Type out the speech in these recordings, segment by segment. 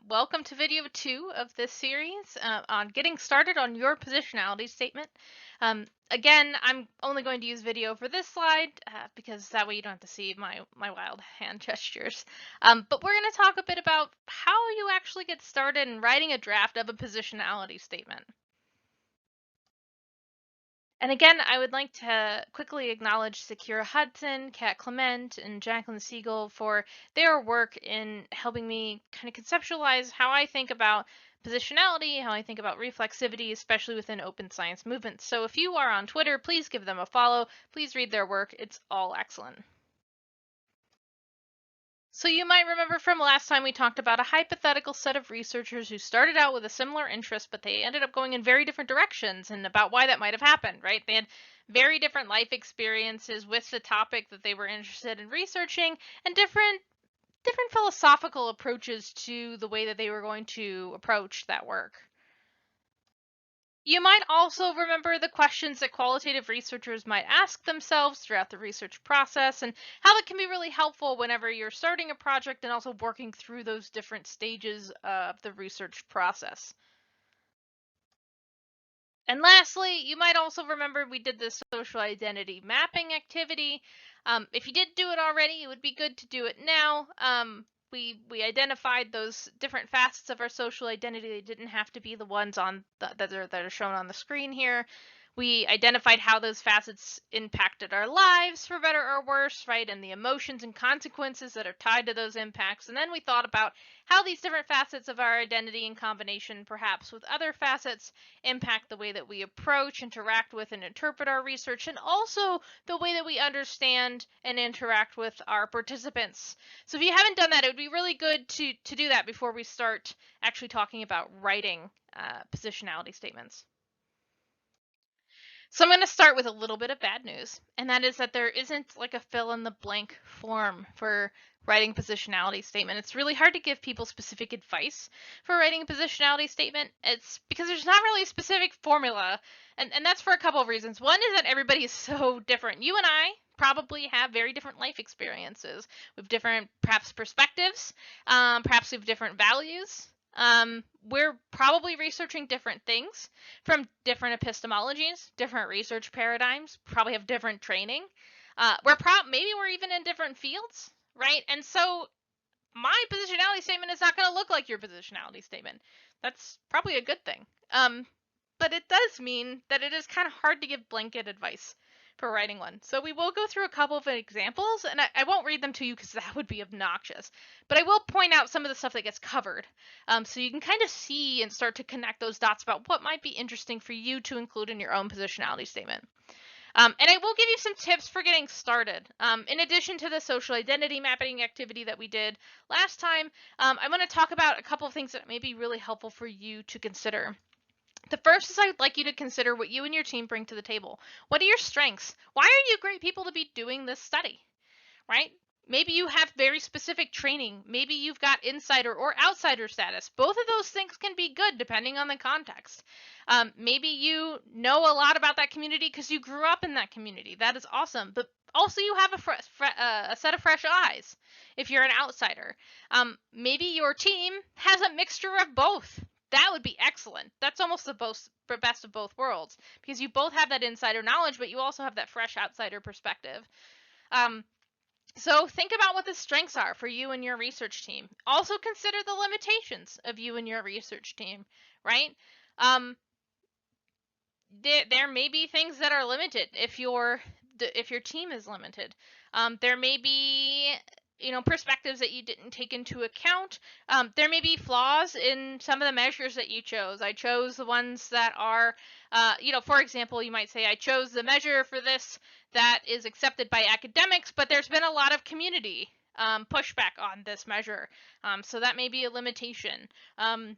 Welcome to video 2 of this series on getting started on your positionality statement. Again, I'm only going to use video for this slide because that way you don't have to see my wild hand gestures. But we're going to talk a bit about how you actually get started in writing a draft of a positionality statement. And again, I would like to quickly acknowledge Sakira Hudson, Kat Clement, and Jacqueline Siegel for their work in helping me kind of conceptualize how I think about positionality, how I think about reflexivity, especially within open science movements. So if you are on Twitter, please give them a follow. Please read their work. It's all excellent. So you might remember from last time we talked about a hypothetical set of researchers who started out with a similar interest, but they ended up going in very different directions and about why that might have happened, right? They had very different life experiences with the topic that they were interested in researching and different philosophical approaches to the way that they were going to approach that work. You might also remember the questions that qualitative researchers might ask themselves throughout the research process and how that can be really helpful whenever you're starting a project and also working through those different stages of the research process. And lastly, you might also remember we did this social identity mapping activity. If you did do it already, it would be good to do it now. We identified those different facets of our social identity. They didn't have to be the ones on that are shown on the screen here. We identified how those facets impacted our lives for better or worse, right? And the emotions and consequences that are tied to those impacts. And then we thought about how these different facets of our identity in combination perhaps with other facets impact the way that we approach, interact with, and interpret our research, and also the way that we understand and interact with our participants. So if you haven't done that, it would be really good to do that before we start actually talking about writing positionality statements. So I'm going to start with a little bit of bad news, and that is that there isn't like a fill in the blank form for writing positionality statement. It's really hard to give people specific advice for writing a positionality statement. It's because there's not really a specific formula, and that's for a couple of reasons. One is that everybody is so different. You and I probably have very different life experiences with different perhaps perspectives, perhaps we have different values. We're probably researching different things from different epistemologies, different research paradigms, probably have different training. Maybe we're even in different fields, right? And so my positionality statement is not going to look like your positionality statement. That's probably a good thing. But it does mean that it is kind of hard to give blanket advice for writing one. So we will go through a couple of examples, and I won't read them to you because that would be obnoxious. But I will point out some of the stuff that gets covered, so you can kind of see and start to connect those dots about what might be interesting for you to include in your own positionality statement. And I will give you some tips for getting started. In addition to the social identity mapping activity that we did last time, I want to talk about a couple of things that may be really helpful for you to consider. The first is I'd like you to consider what you and your team bring to the table. What are your strengths? Why are you great people to be doing this study, right? Maybe you have very specific training. Maybe you've got insider or outsider status. Both of those things can be good depending on the context. Maybe you know a lot about that community because you grew up in that community. That is awesome. But also you have a set of fresh eyes if you're an outsider. Maybe your team has a mixture of both. That would be excellent. That's almost the best of both worlds because you both have that insider knowledge, but you also have that fresh outsider perspective. So think about what the strengths are for you and your research team. Also consider the limitations of you and your research team, right? There may be things that are limited if your team is limited. There may be perspectives that you didn't take into account. There may be flaws in some of the measures that you chose. I chose the ones that are, for example, you might say I chose the measure for this that is accepted by academics, but there's been a lot of community pushback on this measure. So that may be a limitation. And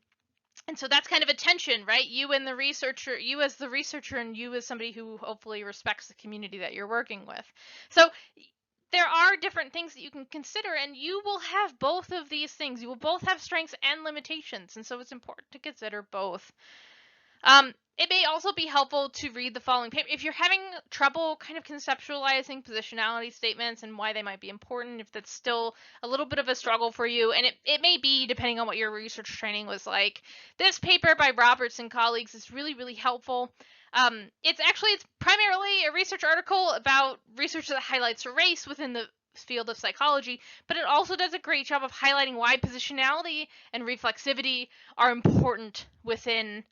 so that's kind of a tension, right? You as the researcher and you as somebody who hopefully respects the community that you're working with. So there are different things that you can consider, and you will have both of these things. You will both have strengths and limitations, and so it's important to consider both. It may also be helpful to read the following paper. If you're having trouble kind of conceptualizing positionality statements and why they might be important, if that's still a little bit of a struggle for you, and it may be, depending on what your research training was like, this paper by Roberts and colleagues is really, really helpful. It's primarily a research article about research that highlights race within the field of psychology, but it also does a great job of highlighting why positionality and reflexivity are important within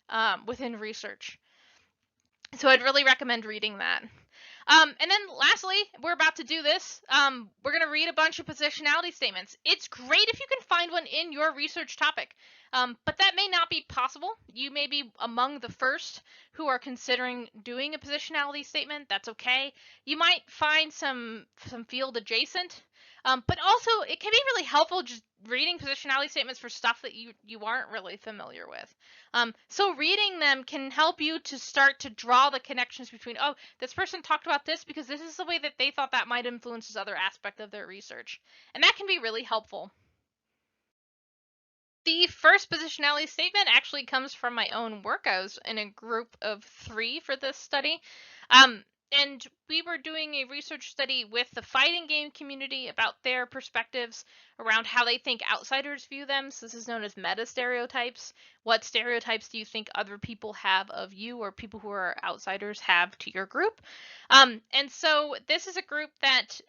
research. So I'd really recommend reading that. And then lastly, we're about to do this. We're going to read a bunch of positionality statements. It's great if you can find one in your research topic, but that may not be possible. You may be among the first who are considering doing a positionality statement. That's okay. You might find some field adjacent, but also it can be really helpful just reading positionality statements for stuff that you aren't really familiar with. So reading them can help you to start to draw the connections between, oh, this person talked about this because this is the way that they thought that might influence this other aspect of their research. And that can be really helpful. The first positionality statement actually comes from my own work. I was in a group of 3 for this study. And we were doing a research study with the fighting game community about their perspectives around how they think outsiders view them. So this is known as meta stereotypes. What stereotypes do you think other people have of you, or people who are outsiders have to your group? And so this is a group that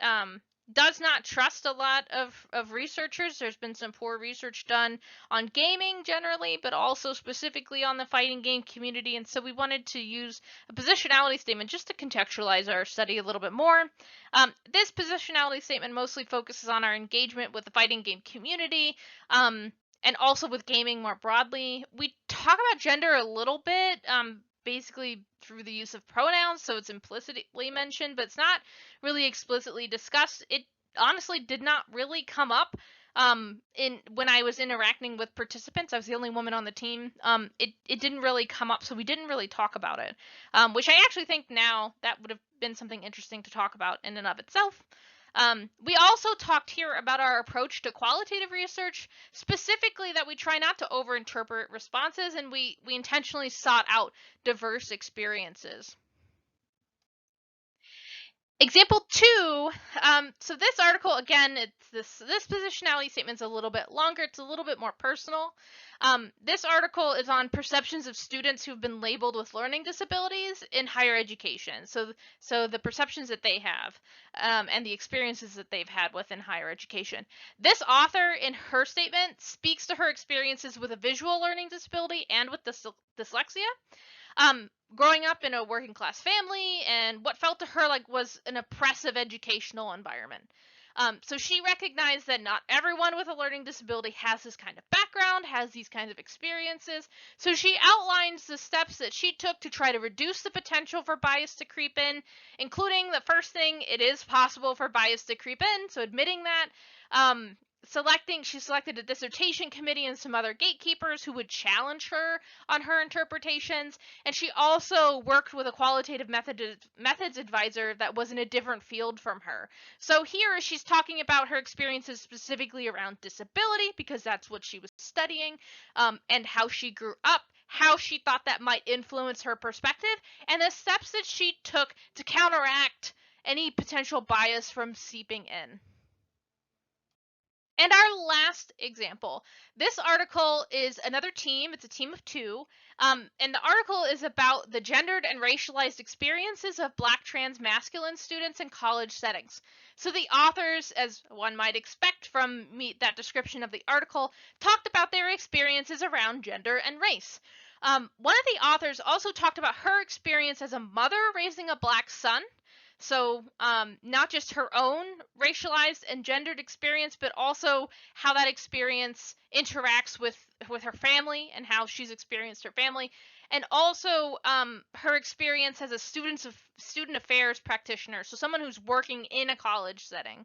does not trust a lot of researchers. There's been some poor research done on gaming generally, but also specifically on the fighting game community. And so we wanted to use a positionality statement just to contextualize our study a little bit more. This positionality statement mostly focuses on our engagement with the fighting game community, and also with gaming more broadly. We talk about gender a little bit, basically through the use of pronouns, so it's implicitly mentioned, but it's not really explicitly discussed. It honestly did not really come up in when I was interacting with participants. I was the only woman on the team. It didn't really come up, so we didn't really talk about it, which I actually think now that would have been something interesting to talk about in and of itself. We also talked here about our approach to qualitative research, specifically that we try not to overinterpret responses, and we intentionally sought out diverse experiences. Example 2, so this article, again, it's this positionality statement's a little bit longer, it's a little bit more personal. This article is on perceptions of students who've been labeled with learning disabilities in higher education. So the perceptions that they have, and the experiences that they've had within higher education. This author, in her statement, speaks to her experiences with a visual learning disability and with dyslexia. Growing up in a working class family, and what felt to her like was an oppressive educational environment. So she recognized that not everyone with a learning disability has this kind of background, has these kinds of experiences. So she outlines the steps that she took to try to reduce the potential for bias to creep in, including the first thing, it is possible for bias to creep in, so admitting that. She selected a dissertation committee and some other gatekeepers who would challenge her on her interpretations, and she also worked with a qualitative methods advisor that was in a different field from her. So here she's talking about her experiences specifically around disability, because that's what she was studying, and how she grew up, how she thought that might influence her perspective, and the steps that she took to counteract any potential bias from seeping in. And our last example, this article is another team. It's a team of 2. And the article is about the gendered and racialized experiences of Black trans masculine students in college settings. So the authors, as one might expect from that description of the article, talked about their experiences around gender and race. One of the authors also talked about her experience as a mother raising a Black son. So not just her own racialized and gendered experience, but also how that experience interacts with her family and how she's experienced her family, and also her experience as a student affairs practitioner, so someone who's working in a college setting.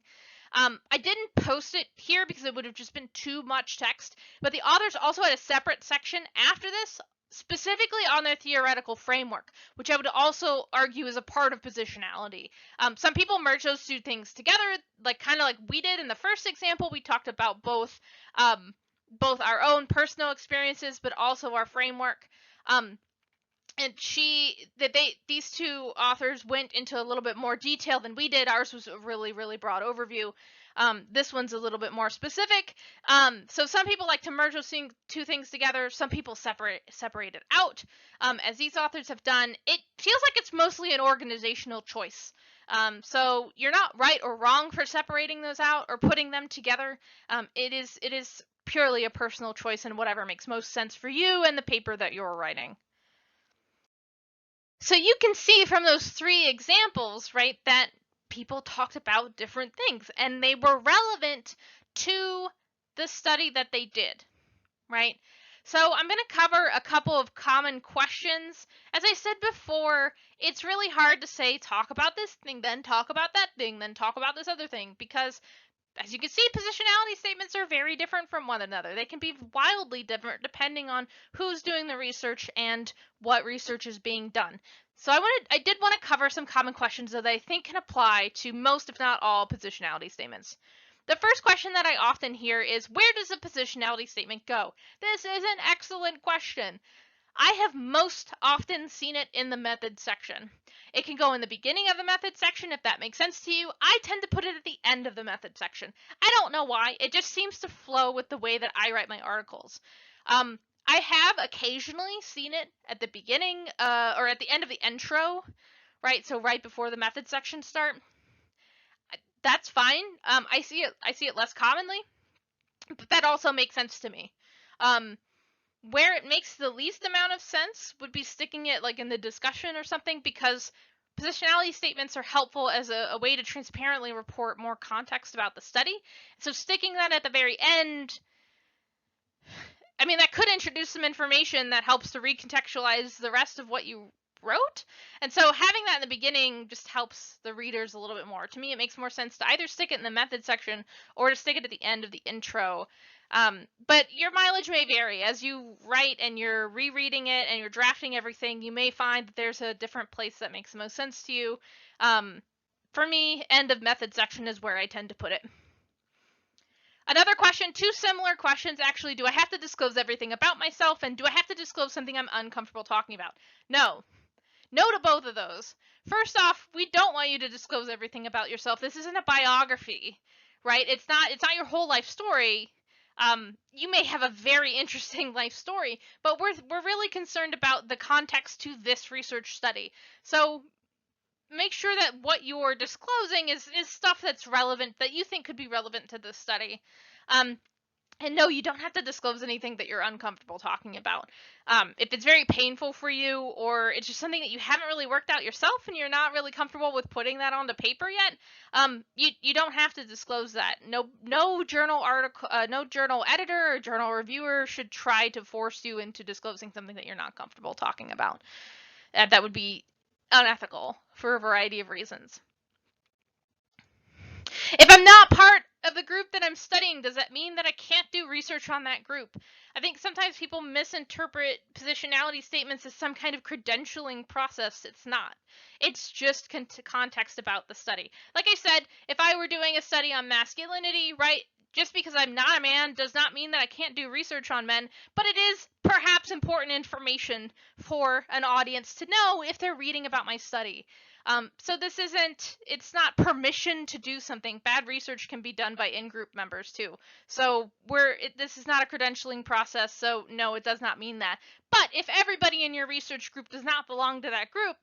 I didn't post it here because it would have just been too much text, but the authors also had a separate section after this specifically on their theoretical framework, which I would also argue is a part of positionality. Some people merge those 2 things together, kind of like we did in the first example. We talked about both our own personal experiences, but also our framework. and these two authors went into a little bit more detail than we did. Ours was a really, really broad overview. This one's a little bit more specific. So some people like to merge those two things together. Some people separate it out. As these authors have done, it feels like it's mostly an organizational choice. So you're not right or wrong for separating those out or putting them together. It is purely a personal choice and whatever makes most sense for you and the paper that you're writing. So you can see from those three examples, right, that people talked about different things and they were relevant to the study that they did, right? So I'm going to cover a couple of common questions. As I said before, it's really hard to say talk about this thing, then talk about that thing, then talk about this other thing, because as you can see, positionality statements are very different from one another. They can be wildly different depending on who's doing the research and what research is being done. So I did want to cover some common questions that I think can apply to most, if not all, positionality statements. The first question that I often hear is, where does a positionality statement go? This is an excellent question. I have most often seen it in the method section. It can go in the beginning of the method section if that makes sense to you. I tend to put it at the end of the method section. I don't know why. It just seems to flow with the way that I write my articles. I have occasionally seen it at the beginning or at the end of the intro, right? So right before the method section start. That's fine. I see it less commonly, but that also makes sense to me. Where it makes the least amount of sense would be sticking it like in the discussion or something, because positionality statements are helpful as a way to transparently report more context about the study. So sticking that at the very end, I mean, that could introduce some information that helps to recontextualize the rest of what you wrote. And so having that in the beginning just helps the readers a little bit more. To me, it makes more sense to either stick it in the method section or to stick it at the end of the intro. But your mileage may vary. As you write and you're rereading it and you're drafting everything, you may find that there's a different place that makes the most sense to you. For me, end of method section is where I tend to put it. Another question, two similar questions actually. Do I have to disclose everything about myself, and do I have to disclose something I'm uncomfortable talking about? No. No to both of those. First off, we don't want you to disclose everything about yourself. This isn't a biography, right? It's not your whole life story. You may have a very interesting life story, but we're really concerned about the context to this research study. So make sure that what you're disclosing is stuff that's relevant, that you think could be relevant to this study. And no, you don't have to disclose anything that you're uncomfortable talking about. If it's very painful for you, or it's just something that you haven't really worked out yourself and you're not really comfortable with putting that onto paper yet, you don't have to disclose that. No journal article, no journal editor or journal reviewer should try to force you into disclosing something that you're not comfortable talking about. That would be unethical for a variety of reasons. If I'm not part of the group that I'm studying, does that mean that I can't do research on that group? I think sometimes people misinterpret positionality statements as some kind of credentialing process. It's not. It's just context about the study. Like I said, if I were doing a study on masculinity, right, just because I'm not a man does not mean that I can't do research on men, but it is perhaps important information for an audience to know if they're reading about my study. So it's not permission to do something. Bad research can be done by in-group members too. So this is not a credentialing process, so no, it does not mean that. But if everybody in your research group does not belong to that group,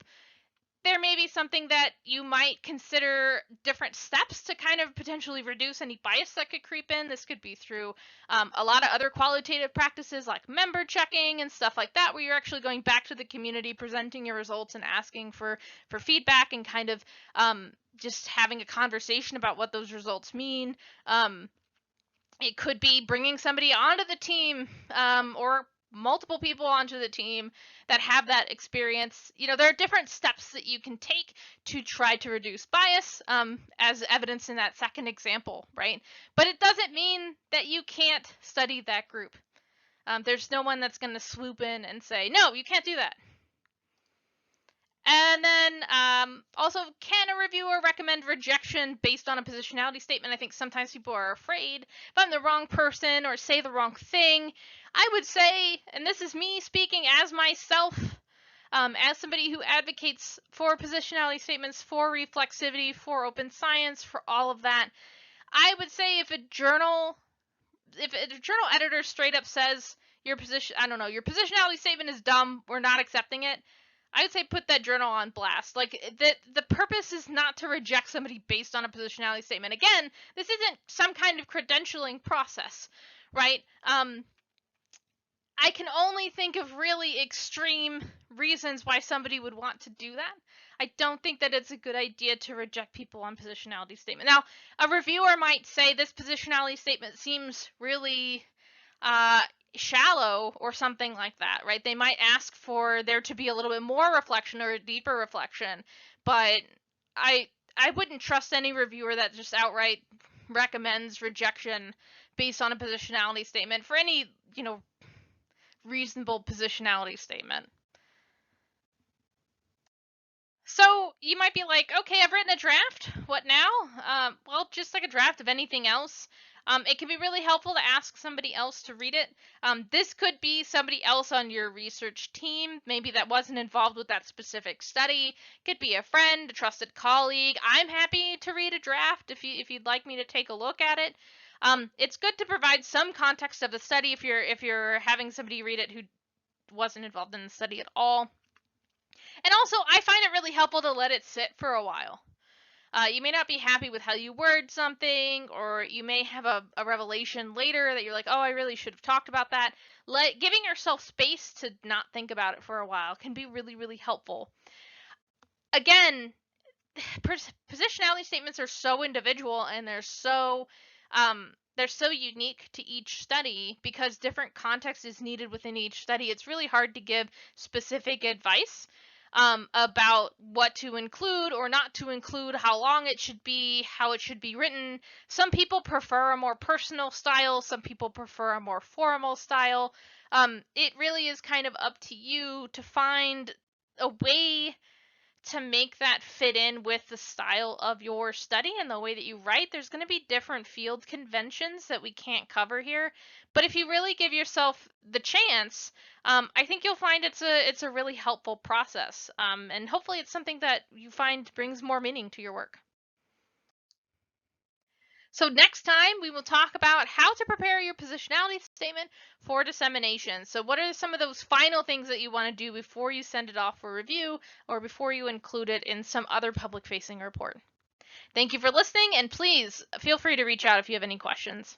there may be something that you might consider different steps to kind of potentially reduce any bias that could creep in. This could be through a lot of other qualitative practices like member checking and stuff like that, where you're actually going back to the community, presenting your results and asking for feedback and kind of just having a conversation about what those results mean. It could be bringing somebody onto the team or multiple people onto the team that have that experience. There are different steps that you can take to try to reduce bias, as evidenced in that second example, right? But it doesn't mean that you can't study that group. There's no one that's going to swoop in and say, no, you can't do that. And then also, can a reviewer recommend rejection based on a positionality statement? I think sometimes people are afraid if I'm the wrong person or say the wrong thing. I would say, and this is me speaking as myself, As somebody who advocates for positionality statements, for reflexivity, for open science, for all of that, I would say if a journal editor straight up says your positionality statement is dumb, we're not accepting it, I would say put that journal on blast. Like, the purpose is not to reject somebody based on a positionality statement. Again, this isn't some kind of credentialing process, right? I can only think of really extreme reasons why somebody would want to do that. I don't think that it's a good idea to reject people on positionality statement. Now, a reviewer might say this positionality statement seems really shallow or something like that, right? They might ask for there to be a little bit more reflection or a deeper reflection, but I I wouldn't trust any reviewer that just outright recommends rejection based on a positionality statement for any, reasonable positionality statement. So you might be like, okay, I've written a draft. What now? Well, just like a draft of anything else. It can be really helpful to ask somebody else to read it. This could be somebody else on your research team, maybe that wasn't involved with that specific study. Could be a friend, a trusted colleague. I'm happy to read a draft if you'd like me to take a look at it. It's good to provide some context of the study if you're having somebody read it who wasn't involved in the study at all. And also, I find it really helpful to let it sit for a while. You may not be happy with how you word something, or you may have a revelation later that you're like, oh, I really should have talked about that. Giving yourself space to not think about it for a while can be really, really helpful. Again, positionality statements are so individual, and they're so unique to each study because different context is needed within each study. It's really hard to give specific advice about what to include or not to include, how long it should be, how it should be written. Some people prefer a more personal style, some people prefer a more formal style. It really is kind of up to you to find a way to make that fit in with the style of your study and the way that you write. There's going to be different field conventions that we can't cover here, but if you really give yourself the chance, I think you'll find it's a really helpful process, and hopefully it's something that you find brings more meaning to your work. So next time we will talk about how to prepare your positionality statement for dissemination. So what are some of those final things that you want to do before you send it off for review or before you include it in some other public-facing report? Thank you for listening, and please feel free to reach out if you have any questions.